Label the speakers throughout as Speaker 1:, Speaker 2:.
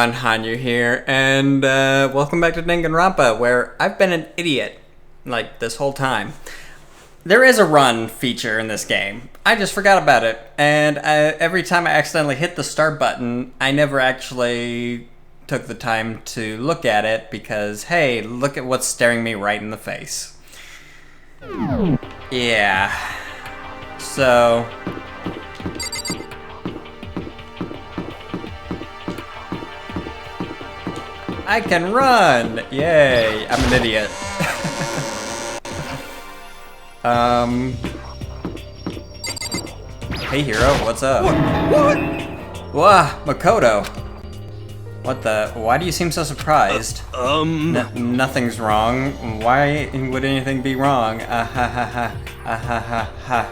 Speaker 1: everyone, Hanyou here, and welcome back to Danganronpa, where I've been an idiot, like, this whole time. There is a run feature in this game. I just forgot about it, and every time I accidentally hit the start button, I never actually took the time to look at it, because, hey, look at what's staring me right in the face. Yeah. So... I can run! Yay! I'm an idiot. Hey hero, what's up? What? Wah, Makoto! What the? Why do you seem so surprised? Nothing's wrong. Why would anything be wrong? Ha ha ha. Ha ha ha.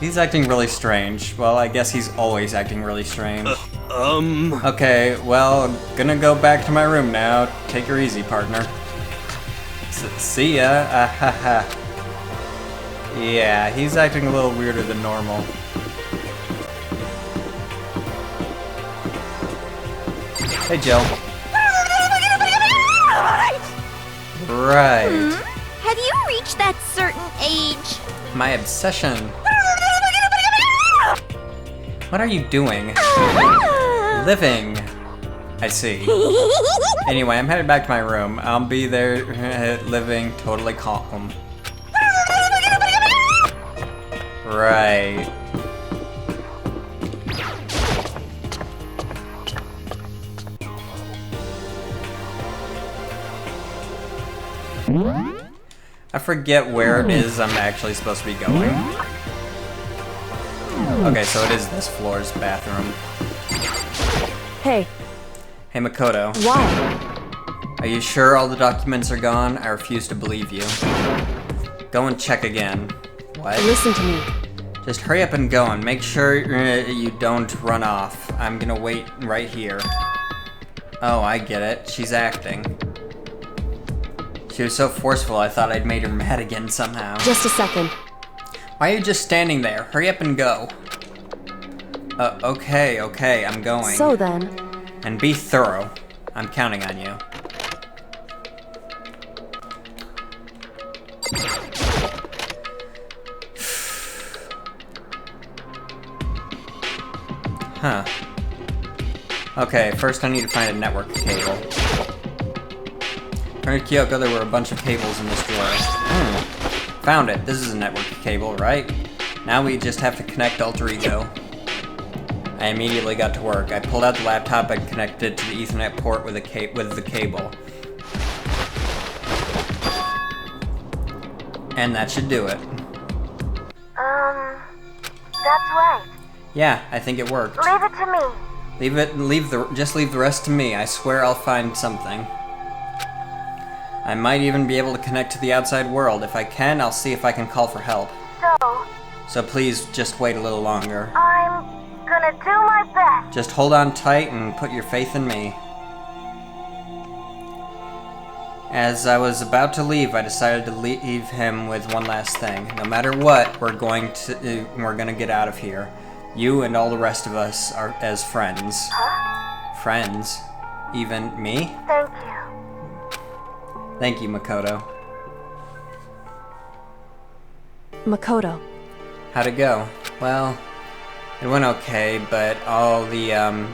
Speaker 1: He's acting really strange. Well, I guess he's always acting really strange. Okay, well, gonna go back to my room now. Take her easy, partner. See ya. Ha ha. Yeah, he's acting a little weirder than normal. Hey, Jill. Right.
Speaker 2: Have you reached that certain age?
Speaker 1: My obsession. What are you doing? Living. I see. Anyway, I'm headed back to my room. I'll be there living totally calm. Right. I forget where it is I'm actually supposed to be going. Okay, so it is this floor's bathroom.
Speaker 3: Hey.
Speaker 1: Hey, Makoto.
Speaker 3: Why?
Speaker 1: Are you sure all the documents are gone? I refuse to believe you. Go and check again. What?
Speaker 3: Listen to me.
Speaker 1: Just hurry up and go and make sure you don't run off. I'm gonna wait right here. Oh, I get it. She's acting. She was so forceful, I thought I'd made her mad again somehow.
Speaker 3: Just a second.
Speaker 1: Why are you just standing there? Hurry up and go. Okay, I'm going.
Speaker 3: So then...
Speaker 1: And be thorough. I'm counting on you. Huh. Okay, first I need to find a network cable. According to Kyoko, there were a bunch of cables in this drawer. Found it. This is a network cable, right? Now we just have to connect Alter Ego. I immediately got to work. I pulled out the laptop and connected it to the Ethernet port with the cable. And that should do it.
Speaker 2: That's right.
Speaker 1: Yeah, I think it worked.
Speaker 2: Leave it to me.
Speaker 1: Just leave the rest to me. I swear I'll find something. I might even be able to connect to the outside world. If I can, I'll see if I can call for help. So please, just wait a little longer.
Speaker 2: I'm gonna do my best.
Speaker 1: Just hold on tight and put your faith in me. As I was about to leave, I decided to leave him with one last thing. No matter what, we're gonna get out of here. You and all the rest of us are as friends.
Speaker 2: Huh?
Speaker 1: Friends? Even me?
Speaker 2: Thank you.
Speaker 1: Thank you, Makoto.
Speaker 3: Makoto.
Speaker 1: How'd it go? Well, it went okay, but all the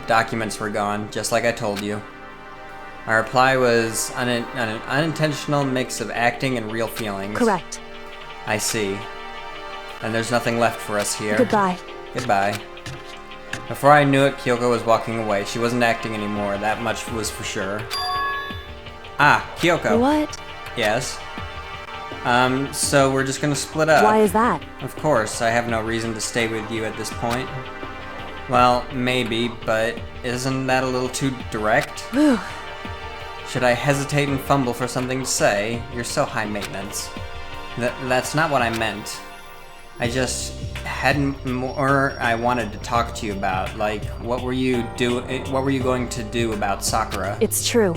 Speaker 1: documents were gone, just like I told you. My reply was an unintentional mix of acting and real feelings.
Speaker 3: Correct.
Speaker 1: I see. And there's nothing left for us here.
Speaker 3: Goodbye.
Speaker 1: Goodbye. Before I knew it, Kyoko was walking away. She wasn't acting anymore, that much was for sure. Ah, Kyoko.
Speaker 3: What?
Speaker 1: Yes? So we're just gonna split up.
Speaker 3: Why is that?
Speaker 1: Of course, I have no reason to stay with you at this point. Well, maybe, but isn't that a little too direct?
Speaker 3: Whew.
Speaker 1: Should I hesitate and fumble for something to say? You're so high maintenance. That's not what I meant. I just had more I wanted to talk to you about. Like, what were you going to do about Sakura?
Speaker 3: It's true.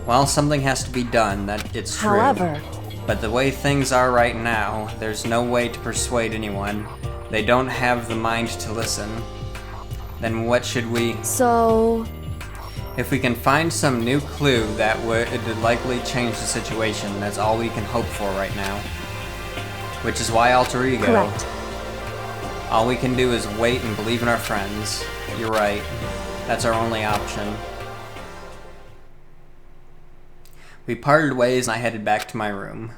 Speaker 1: Well, something has to be done, it's true.
Speaker 3: However...
Speaker 1: But the way things are right now, there's no way to persuade anyone. They don't have the mind to listen. Then what should we...
Speaker 3: So...
Speaker 1: If we can find some new clue that would likely change the situation, that's all we can hope for right now. Which is why alter ego.
Speaker 3: Correct.
Speaker 1: All we can do is wait and believe in our friends. You're right. That's our only option. We parted ways and I headed back to my room.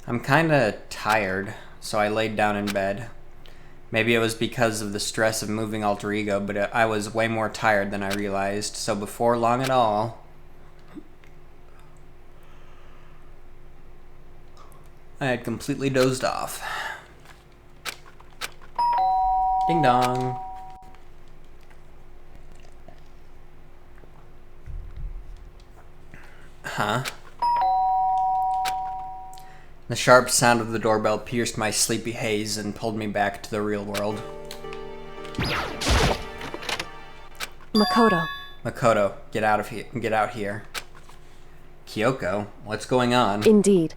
Speaker 1: I'm kinda tired, so I laid down in bed. Maybe it was because of the stress of moving alter ego, but I was way more tired than I realized, so before long at all, I had completely dozed off. Ding dong. Huh? The sharp sound of the doorbell pierced my sleepy haze and pulled me back to the real world.
Speaker 3: Makoto.
Speaker 1: Makoto, get out here. Kyoko, what's going on?
Speaker 3: Indeed.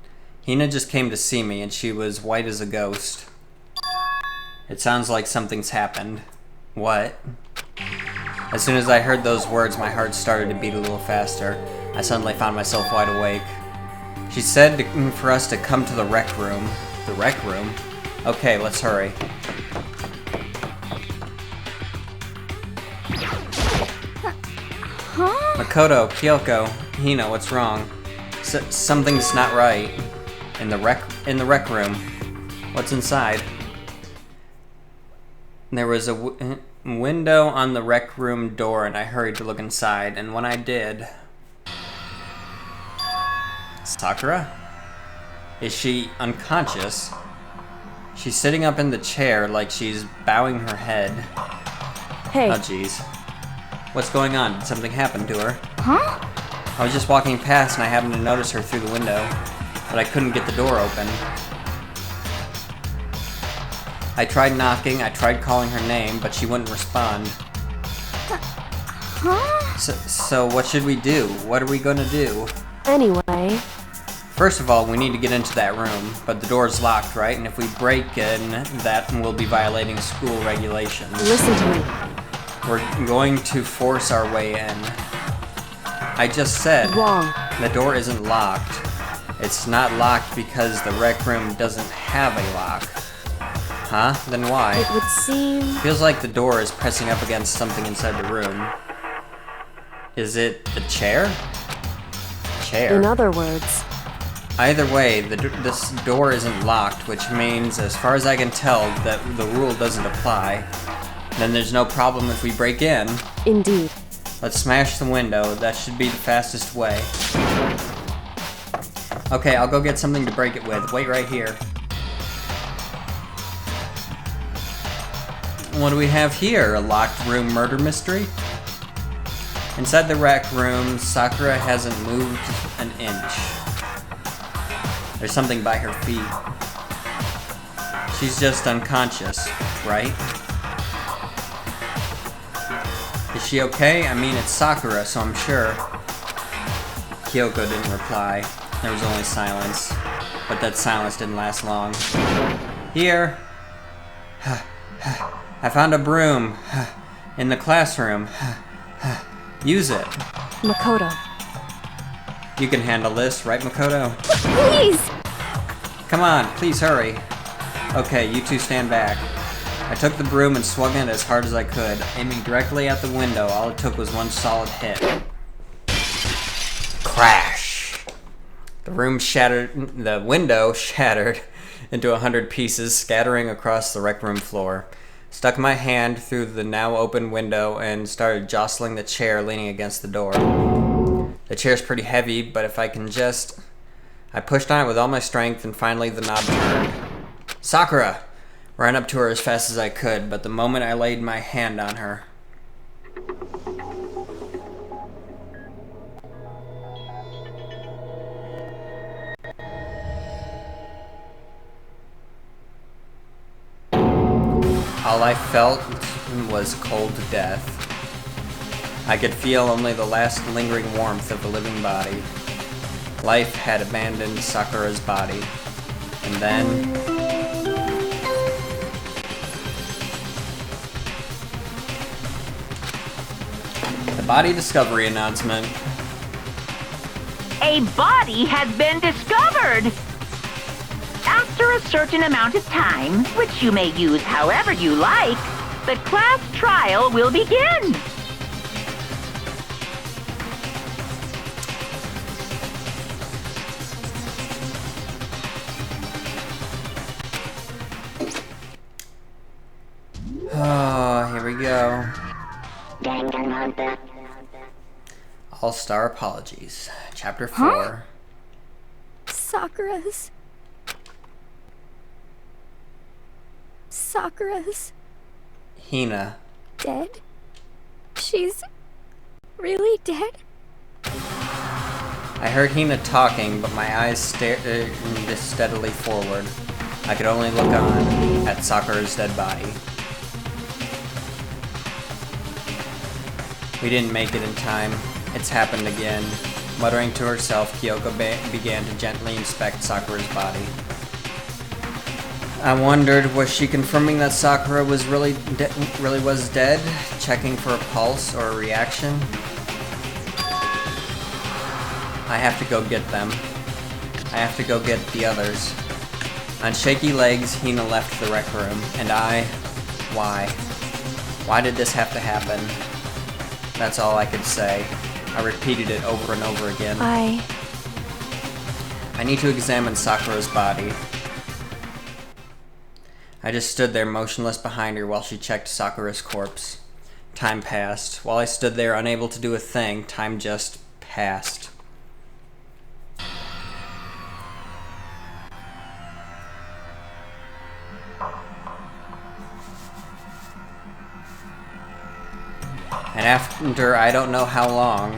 Speaker 1: Hina just came to see me and she was white as a ghost. It sounds like something's happened. What? As soon as I heard those words, my heart started to beat a little faster. I suddenly found myself wide awake. She said for us to come to the rec room. The rec room? Okay, let's hurry.
Speaker 2: Huh?
Speaker 1: Makoto, Kyoko, Hina, what's wrong? Something's not right. In the rec room. What's inside? There was a window on the rec room door and I hurried to look inside, and when I did... Sakura? Is she unconscious? She's sitting up in the chair like she's bowing her head.
Speaker 3: Hey.
Speaker 1: Oh jeez. What's going on? Did something happen to her?
Speaker 2: Huh?
Speaker 1: I was just walking past and I happened to notice her through the window, but I couldn't get the door open. I tried knocking, I tried calling her name, but she wouldn't respond.
Speaker 2: Huh?
Speaker 1: So what should we do? What are we gonna do?
Speaker 3: Anyway.
Speaker 1: First of all, we need to get into that room, but the door's locked, right? And if we break in, that will be violating school regulations.
Speaker 3: Listen to me.
Speaker 1: We're going to force our way in. I just said...
Speaker 3: Wrong.
Speaker 1: The door isn't locked. It's not locked because the rec room doesn't have a lock. Huh? Then why?
Speaker 3: It would seem...
Speaker 1: Feels like the door is pressing up against something inside the room. Is it the chair? Chair?
Speaker 3: In other words...
Speaker 1: Either way, this door isn't locked, which means, as far as I can tell, that the rule doesn't apply. Then there's no problem if we break in.
Speaker 3: Indeed.
Speaker 1: Let's smash the window. That should be the fastest way. Okay, I'll go get something to break it with. Wait right here. What do we have here? A locked room murder mystery? Inside the rec room, Sakura hasn't moved an inch. There's something by her feet. She's just unconscious, right? Is she okay? I mean, it's Sakura, so I'm sure. Kyoko didn't reply. There was only silence. But that silence didn't last long. Here! I found a broom. In the classroom. Use it.
Speaker 3: Makoto.
Speaker 1: You can handle this, right, Makoto?
Speaker 2: Please!
Speaker 1: Come on, please hurry. Okay, you two stand back. I took the broom and swung it as hard as I could, aiming directly at the window. All it took was one solid hit. Crash! The window shattered into 100 pieces, scattering across the rec room floor. Stuck my hand through the now open window and started jostling the chair leaning against the door. The chair's pretty heavy, but if I can just... I pushed on it with all my strength and finally the knob turned. Sakura! Ran up to her as fast as I could, but the moment I laid my hand on her... all I felt was cold death. I could feel only the last lingering warmth of a living body. Life had abandoned Sakura's body. And then... The body discovery announcement.
Speaker 4: A body has been discovered! After a certain amount of time, which you may use however you like, the class trial will begin.
Speaker 1: Oh, here we go.
Speaker 2: Danganronpa.
Speaker 1: All-Star Apologies. Chapter 4.
Speaker 3: Sakura's
Speaker 1: Hina.
Speaker 3: dead? She's really dead?
Speaker 1: I heard Hina talking, but my eyes stared steadily forward. I could only look on at Sakura's dead body. We didn't make it in time. It's happened again. Muttering to herself, Kyoko began to gently inspect Sakura's body. I wondered, was she confirming that Sakura was really was dead? Checking for a pulse or a reaction? I have to go get them. I have to go get the others. On shaky legs, Hina left the rec room, and why? Why did this have to happen? That's all I could say. I repeated it over and over again. I need to examine Sakura's body. I just stood there motionless behind her while she checked Sakura's corpse. Time passed. While I stood there unable to do a thing, time just passed. And after I don't know how long,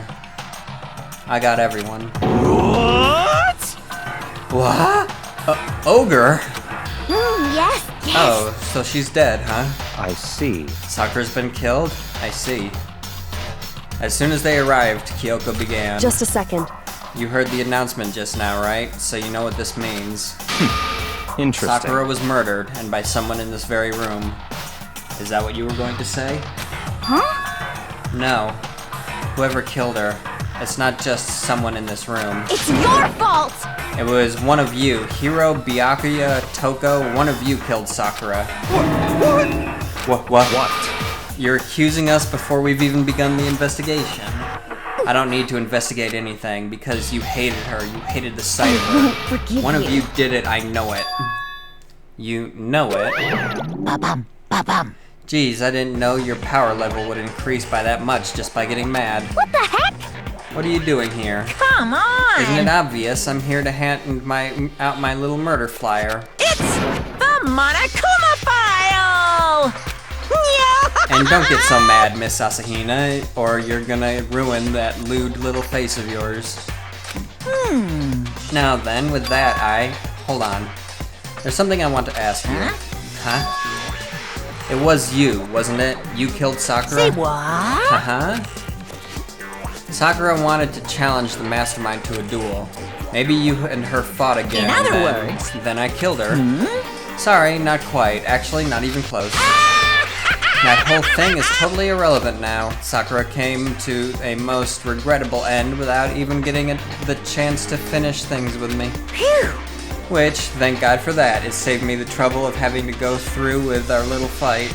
Speaker 1: I got everyone.
Speaker 5: What?
Speaker 1: What? Ogre?
Speaker 2: Yes, yes.
Speaker 1: Oh, so she's dead, huh?
Speaker 5: I see.
Speaker 1: Sakura's been killed? I see. As soon as they arrived, Kyoko began.
Speaker 3: Just a second.
Speaker 1: You heard the announcement just now, right? So you know what this means.
Speaker 5: Interesting.
Speaker 1: Sakura was murdered, and by someone in this very room. Is that what you were going to say?
Speaker 3: Huh?
Speaker 1: No. Whoever killed her. It's not just someone in this room.
Speaker 2: It's your fault!
Speaker 1: It was one of you. Hiro, Byakuya, Toko, one of you killed Sakura. What? You're accusing us before we've even begun the investigation. I don't need to investigate anything because you hated her. You hated the sight of her.
Speaker 2: Forgive
Speaker 1: One of
Speaker 2: you.
Speaker 1: you did it, I know it. You know it?
Speaker 2: Ba-bum, ba-bum.
Speaker 1: Geez, I didn't know your power level would increase by that much just by getting mad.
Speaker 2: What the heck?
Speaker 1: What are you doing here?
Speaker 4: Come on!
Speaker 1: Isn't it obvious? I'm here to hand out my little murder flyer.
Speaker 4: It's the Monokuma file!
Speaker 1: And don't get so mad, Miss Asahina, or you're gonna ruin that lewd little face of yours. Now then, with that, hold on. There's something I want to ask you. Huh? It was you, wasn't it? You killed Sakura?
Speaker 4: Say what?
Speaker 1: Uh-huh. Sakura wanted to challenge the mastermind to a duel. Maybe you and her fought again.
Speaker 4: In other
Speaker 1: and
Speaker 4: words?
Speaker 1: Then I killed her. Sorry, not quite. Actually, not even close. That whole thing is totally irrelevant now. Sakura came to a most regrettable end without even getting the chance to finish things with me.
Speaker 4: Phew!
Speaker 1: Which, thank God for that, it saved me the trouble of having to go through with our little fight.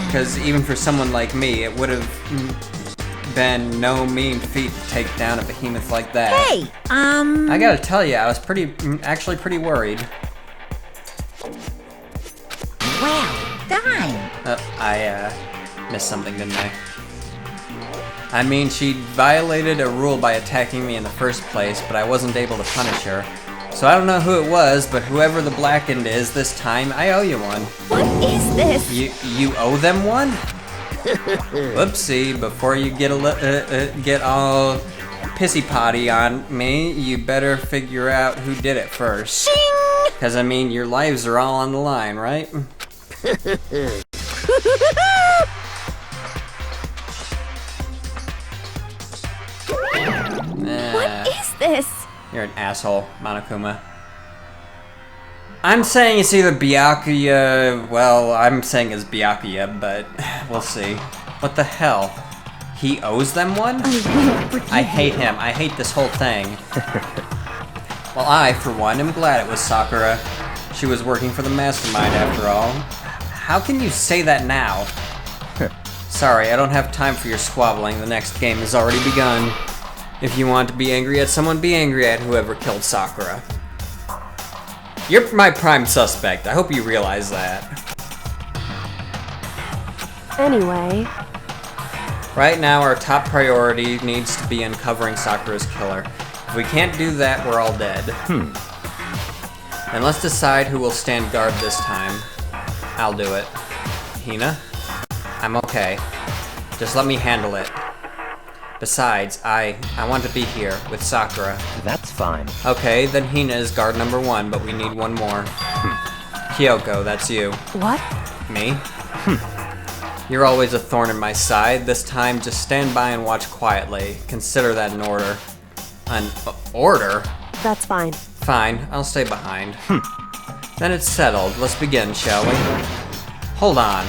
Speaker 1: Because even for someone like me, it would have been no mean feat to take down a behemoth like that.
Speaker 4: Hey,
Speaker 1: I gotta tell you, I was actually pretty worried.
Speaker 4: well done.
Speaker 1: I missed something, didn't I? I mean, she violated a rule by attacking me in the first place, but I wasn't able to punish her. So I don't know who it was, but whoever the blackened is this time, I owe you one.
Speaker 2: What is this?
Speaker 1: You owe them one? Whoopsie! Before you get all pissy potty on me, you better figure out who did it first.
Speaker 4: Shing!
Speaker 1: Cause I mean, your lives are all on the line, right?
Speaker 2: What is this?
Speaker 1: You're an asshole, Monokuma. I'm saying it's either Byakuya, well, I'm saying it's Byakuya, but we'll see. What the hell? He owes them one? I hate him. I hate this whole thing. Well, I, for one, am glad it was Sakura. She was working for the mastermind after all. How can you say that now? Sorry, I don't have time for your squabbling. The next game has already begun. If you want to be angry at someone, be angry at whoever killed Sakura. You're my prime suspect. I hope you realize that.
Speaker 6: Anyway,
Speaker 1: Right now, our top priority needs to be uncovering Sakura's killer. If we can't do that, we're all dead. And let's decide who will stand guard this time. I'll do it. Hina? I'm okay. Just let me handle it. Besides, I want to be here with Sakura.
Speaker 5: That's fine.
Speaker 1: Okay, then Hina is guard number 1, but we need one more. Kyoko, that's you.
Speaker 6: what?
Speaker 1: Me? You're always a thorn in my side. This time, just stand by and watch quietly. Consider that an order. An order?
Speaker 6: That's fine.
Speaker 1: Fine, I'll stay behind. Then it's settled. Let's begin, shall we? Hold on.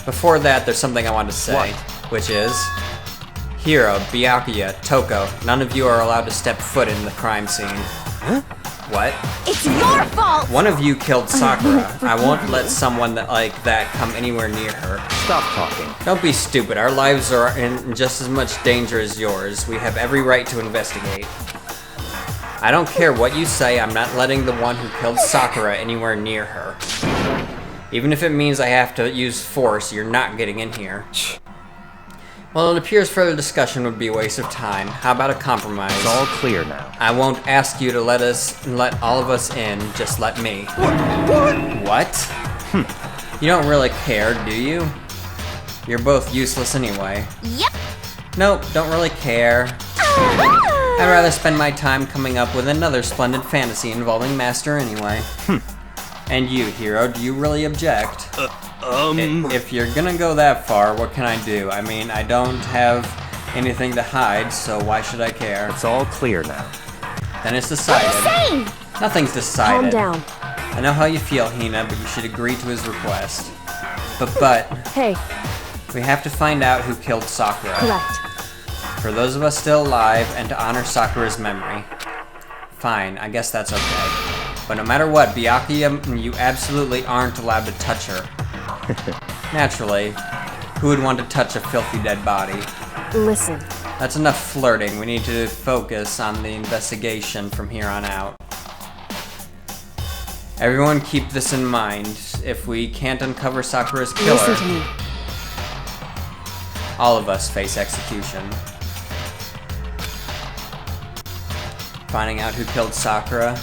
Speaker 1: Before that, there's something I want to say. Which is... Hiro, Byakuya, Toko, none of you are allowed to step foot in the crime scene.
Speaker 5: Huh?
Speaker 1: What?
Speaker 2: It's your fault!
Speaker 1: One of you killed Sakura. I won't let someone like that come anywhere near her.
Speaker 5: Stop talking.
Speaker 1: Don't be stupid. Our lives are in just as much danger as yours. We have every right to investigate. I don't care what you say, I'm not letting the one who killed Sakura anywhere near her. Even if it means I have to use force, you're not getting in here. Well, it appears further discussion would be a waste of time. How about a compromise?
Speaker 5: It's all clear now.
Speaker 1: I won't ask you to let all of us in, just let me. What? You don't really care, do you? You're both useless anyway.
Speaker 2: Yep.
Speaker 1: Nope, don't really care. I'd rather spend my time coming up with another splendid fantasy involving Master anyway. And you, Hiro, do you really object? If you're gonna go that far, what can I do? I mean, I don't have anything to hide, so why should I care?
Speaker 5: It's all clear now.
Speaker 1: Then it's decided.
Speaker 2: Insane!
Speaker 1: Nothing's decided.
Speaker 6: Calm down.
Speaker 1: I know how you feel, Hina, but you should agree to his request. But,
Speaker 6: Hey,
Speaker 1: we have to find out who killed Sakura.
Speaker 6: correct.
Speaker 1: For those of us still alive, and to honor Sakura's memory. Fine, I guess that's okay. But no matter what, Byakuya, you absolutely aren't allowed to touch her. Naturally, who would want to touch a filthy dead body?
Speaker 6: Listen,
Speaker 1: That's enough flirting. We need to focus on the investigation from here on out. Everyone keep this in mind. If we can't uncover Sakura's killer,
Speaker 6: listen to me.
Speaker 1: all of us face execution. Finding out who killed Sakura,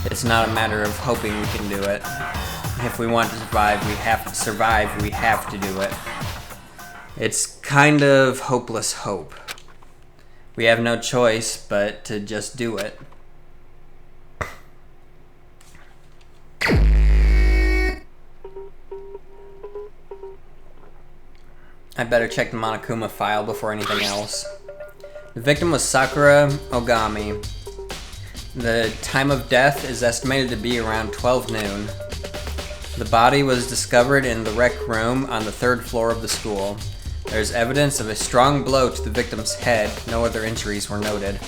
Speaker 1: it's not a matter of hoping we can do it. If we want to survive, we have to do it. It's kind of hopeless hope. We have no choice but to just do it. I better check the Monokuma file before anything else. The victim was Sakura Ogami. The time of death is estimated to be around 12 noon. The body was discovered in the rec room on the 3rd floor of the school. There's evidence of a strong blow to the victim's head. No other injuries were noted.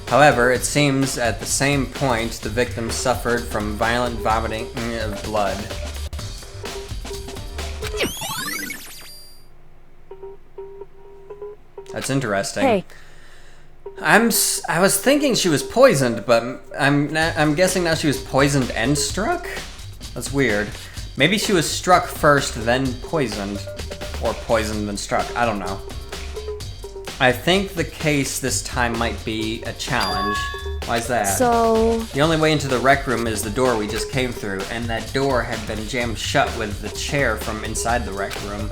Speaker 1: However, it seems at the same point the victim suffered from violent vomiting of blood. That's interesting.
Speaker 6: Hey,
Speaker 1: I was thinking she was poisoned, but I'm guessing now she was poisoned and struck? That's weird. Maybe she was struck first, then poisoned. Or poisoned, then struck. I don't know. I think the case this time might be a challenge. Why's that?
Speaker 6: so...
Speaker 1: The only way into the rec room is the door we just came through, and that door had been jammed shut with the chair from inside the rec room.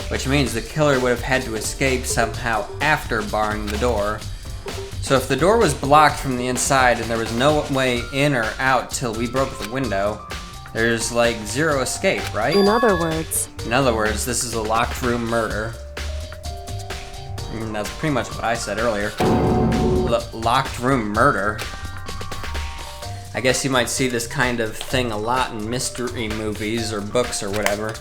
Speaker 1: Which means the killer would have had to escape somehow after barring the door. So if the door was blocked from the inside and there was no way in or out till we broke the window, there's like zero escape, right?
Speaker 6: In other words,
Speaker 1: This is a locked room murder. That's pretty much what I said earlier. Locked room murder. I guess you might see this kind of thing a lot in mystery movies or books or whatever.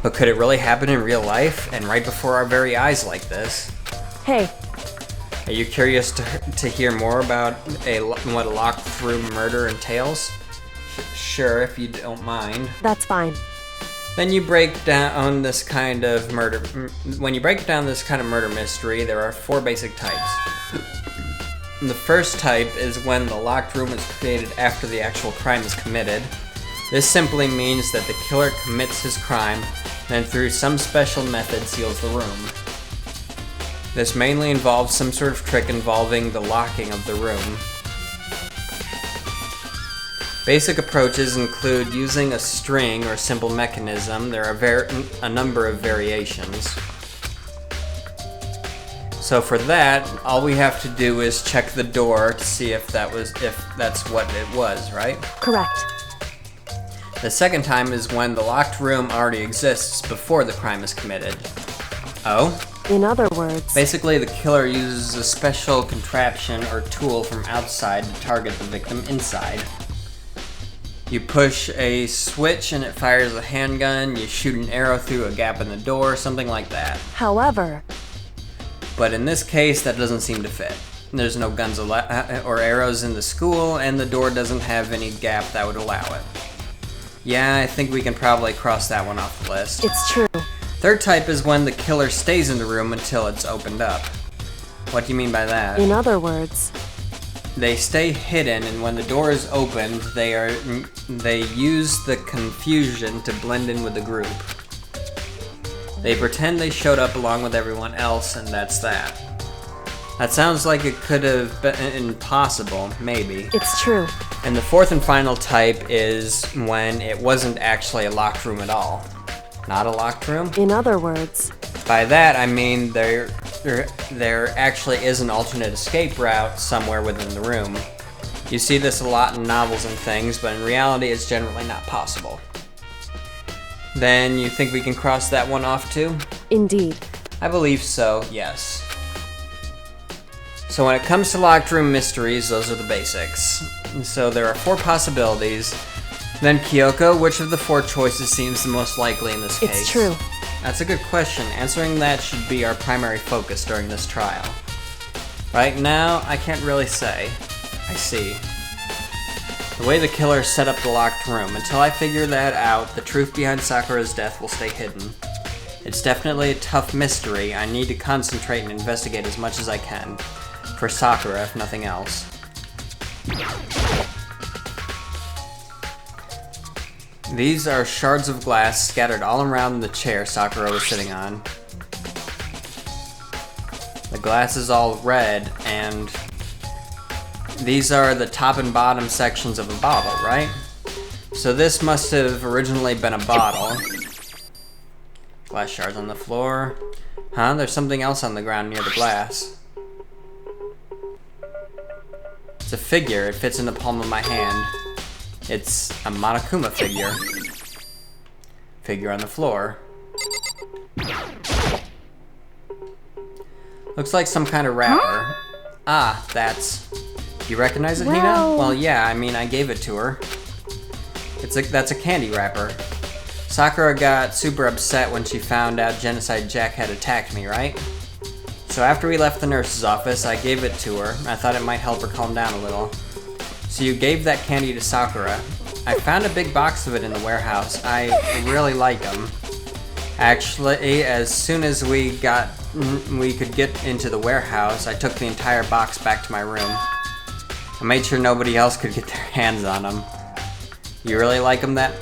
Speaker 1: But could it really happen in real life and right before our very eyes like this?
Speaker 6: Hey,
Speaker 1: Are you curious to hear more about what a locked-room murder entails? Sure, if you don't mind.
Speaker 6: that's fine.
Speaker 1: Then you break down this kind of murder. When you break down this kind of murder mystery, there are 4 basic types. The first type is when the locked room is created after the actual crime is committed. This simply means that the killer commits his crime, then through some special method seals the room. This mainly involves some sort of trick involving the locking of the room. Basic approaches include using a string or simple mechanism. There are a number of variations. So for that, all we have to do is check the door to see if that's what it was, right?
Speaker 6: Correct.
Speaker 1: The second time is when the locked room already exists before the crime is committed. Oh?
Speaker 6: In other words,
Speaker 1: Basically, the killer uses a special contraption or tool from outside to target the victim inside. You push a switch and it fires a handgun, you shoot an arrow through a gap in the door, something like that.
Speaker 6: however,
Speaker 1: But in this case, that doesn't seem to fit. There's no guns or arrows in the school, and the door doesn't have any gap that would allow it. Yeah, I think we can probably cross that one off the list.
Speaker 6: it's true.
Speaker 1: Third type is when the killer stays in the room until it's opened up. What do you mean by that?
Speaker 6: In other words,
Speaker 1: They stay hidden, and when the door is opened, they use the confusion to blend in with the group. They pretend they showed up along with everyone else, and that's that. That sounds like it could have been possible, maybe.
Speaker 6: it's true.
Speaker 1: And the fourth and final type is when it wasn't actually a locked room at all. Not a locked room?
Speaker 6: In other words,
Speaker 1: By that, I mean there actually is an alternate escape route somewhere within the room. You see this a lot in novels and things, but in reality it's generally not possible. Then you think we can cross that one off too?
Speaker 6: indeed.
Speaker 1: I believe so, yes. So when it comes to locked room mysteries, those are the basics. So there are 4 possibilities. Then Kyoko, which of the 4 choices seems the most likely in this case?
Speaker 6: It's true.
Speaker 1: That's a good question. Answering that should be our primary focus during this trial. Right now, I can't really say. I see. The way the killer set up the locked room, until I figure that out, the truth behind Sakura's death will stay hidden. It's definitely a tough mystery. I need to concentrate and investigate as much as I can. For Sakura, if nothing else. These are shards of glass scattered all around the chair Sakura was sitting on. The glass is all red, and these are the top and bottom sections of a bottle, right? So this must have originally been a bottle. Glass shards on the floor. Huh? There's something else on the ground near the glass. It's a figure. It fits in the palm of my hand. It's a Monokuma figure. Figure on the floor. Looks like some kind of wrapper. Ah, that's... You recognize it, Hina? Well, yeah, I mean, I gave it to her. That's a candy wrapper. Sakura got super upset when she found out Genocide Jack had attacked me, right? So after we left the nurse's office, I gave it to her. I thought it might help her calm down a little. So you gave that candy to Sakura. I found a big box of it in the warehouse. I really like them. Actually, as soon as we could get into the warehouse, I took the entire box back to my room. I made sure nobody else could get their hands on them. You really like them that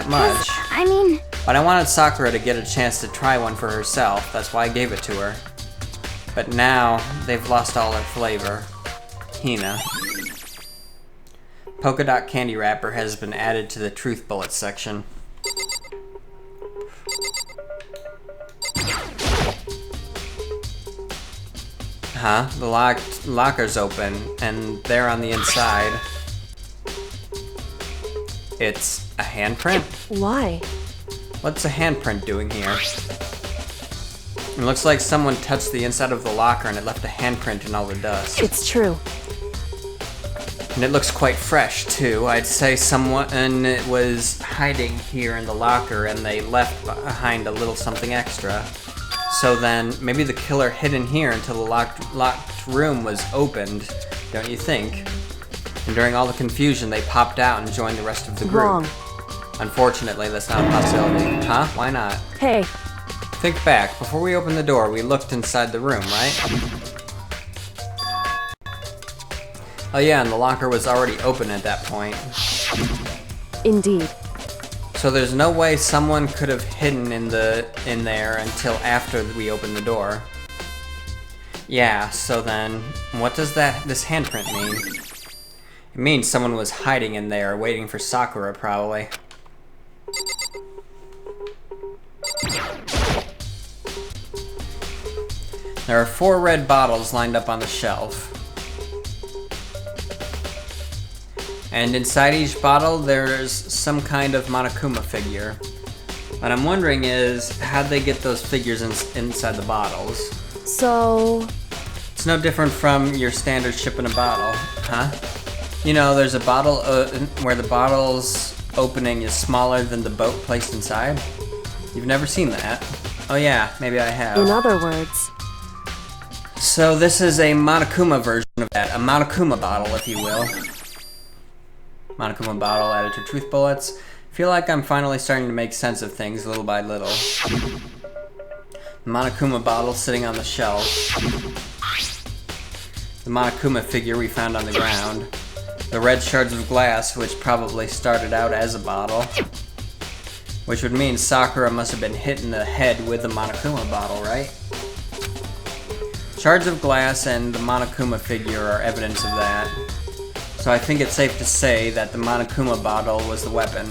Speaker 1: much?
Speaker 3: I mean,
Speaker 1: But I wanted Sakura to get a chance to try one for herself. That's why I gave it to her. But now, they've lost all their flavor. Hina. Polka dot candy wrapper has been added to the truth bullets section. Huh? The locker's open, and there on the inside, it's a handprint?
Speaker 6: Why?
Speaker 1: What's a handprint doing here? It looks like someone touched the inside of the locker and it left a handprint in all the dust.
Speaker 6: It's true.
Speaker 1: And it looks quite fresh, too. I'd say someone was hiding here in the locker and they left behind a little something extra. So then, maybe the killer hid in here until the locked room was opened, don't you think? And during all the confusion, they popped out and joined the rest of the group.
Speaker 6: Wrong.
Speaker 1: Unfortunately, that's not a possibility. Huh? Why not?
Speaker 6: Hey,
Speaker 1: Think back. Before we opened the door, we looked inside the room, right? Oh yeah, and the locker was already open at that point.
Speaker 6: indeed.
Speaker 1: So there's no way someone could have hidden in there until after we opened the door. Yeah, so then, what does this handprint mean? It means someone was hiding in there, waiting for Sakura, probably. There are 4 red bottles lined up on the shelf. And inside each bottle, there's some kind of Monokuma figure. What I'm wondering is, how'd they get those figures inside the bottles?
Speaker 6: So,
Speaker 1: It's no different from your standard ship in a bottle, huh? You know, there's a bottle where the bottle's opening is smaller than the boat placed inside. You've never seen that? Oh yeah, maybe I have.
Speaker 6: in other words,
Speaker 1: So this is a Monokuma version of that. A Monokuma bottle, if you will. Monokuma bottle added to truth bullets. Feel like I'm finally starting to make sense of things little by little. The Monokuma bottle sitting on the shelf. The Monokuma figure we found on the ground. The red shards of glass, which probably started out as a bottle. Which would mean Sakura must have been hit in the head with the Monokuma bottle, right? Shards of glass and the Monokuma figure are evidence of that. So I think it's safe to say that the Monokuma bottle was the weapon.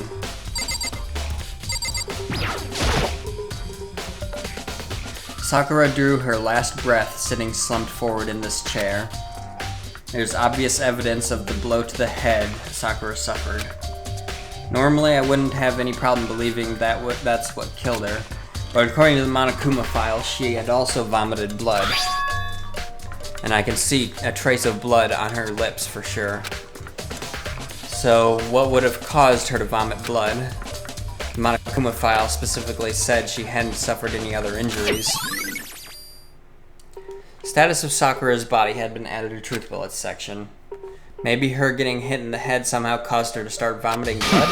Speaker 1: Sakura drew her last breath sitting slumped forward in this chair. There's obvious evidence of the blow to the head Sakura suffered. Normally I wouldn't have any problem believing that's what killed her, but according to the Monokuma file, she had also vomited blood. And I can see a trace of blood on her lips for sure. So what would have caused her to vomit blood? The Monokuma file specifically said she hadn't suffered any other injuries. Status of Sakura's body had been added to truth bullets section. Maybe her getting hit in the head somehow caused her to start vomiting blood?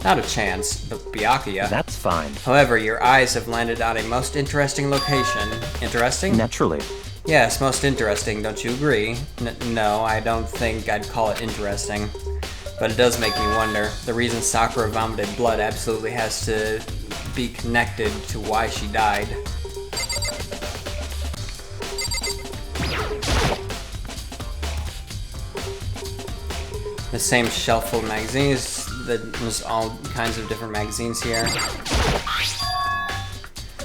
Speaker 1: Not a chance, but Byakuya.
Speaker 5: That's fine.
Speaker 1: However, your eyes have landed on a most interesting location. Interesting?
Speaker 5: Naturally.
Speaker 1: Yes, most interesting, don't you agree? No, I don't think I'd call it interesting. But it does make me wonder. The reason Sakura vomited blood absolutely has to be connected to why she died. The same shelf full of magazines. There's all kinds of different magazines here.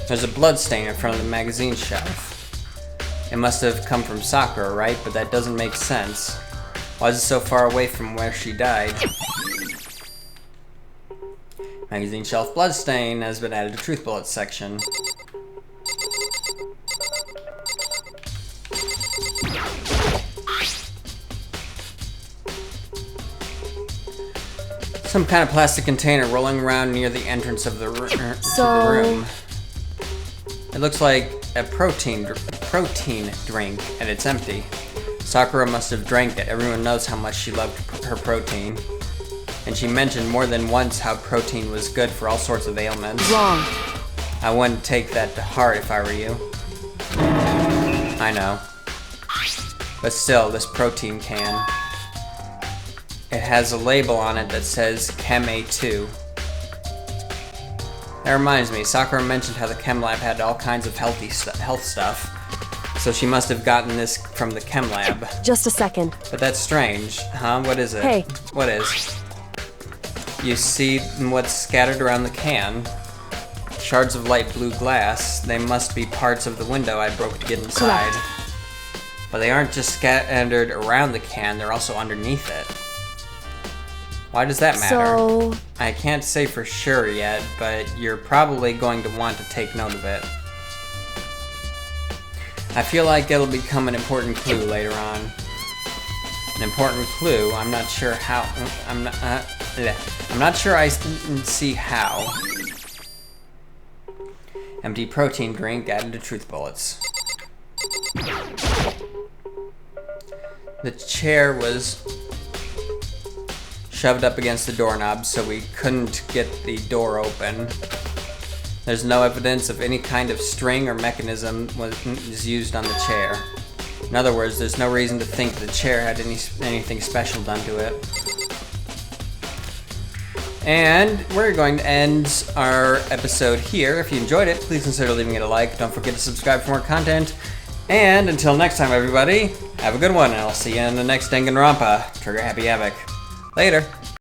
Speaker 1: There's a blood stain in front of the magazine shelf. It must have come from Sakura, right? But that doesn't make sense. Why is it so far away from where she died? Magazine shelf blood stain has been added to truth bullets section. Some kind of plastic container rolling around near the entrance of the room. It looks like a protein drink, and it's empty. Sakura must have drank it. Everyone knows how much she loved her protein. And she mentioned more than once how protein was good for all sorts of ailments.
Speaker 6: wrong.
Speaker 1: I wouldn't take that to heart if I were you. I know. But still, this protein can. It has a label on it that says Chem A2. That reminds me, Sakura mentioned how the chem lab had all kinds of health stuff. So she must have gotten this from the chem lab.
Speaker 6: Just a second.
Speaker 1: But that's strange, huh? What is it?
Speaker 6: Hey.
Speaker 1: What is? You see what's scattered around the can? Shards of light blue glass. They must be parts of the window I broke to get inside.
Speaker 6: Correct.
Speaker 1: But they aren't just scattered around the can, they're also underneath it. Why does that matter?
Speaker 6: So,
Speaker 1: I can't say for sure yet, but you're probably going to want to take note of it. I feel like it'll become an important clue later on. An important clue, I'm not sure how, I'm not sure I see how. Empty protein drink added to truth bullets. The chair was shoved up against the doorknob so we couldn't get the door open. There's no evidence of any kind of string or mechanism was used on the chair. In other words, there's no reason to think the chair had anything special done to it. And we're going to end our episode here. If you enjoyed it, please consider leaving it a like. Don't forget to subscribe for more content. And until next time, everybody, have a good one, and I'll see you in the next Danganronpa. Trigger happy Havoc. Later.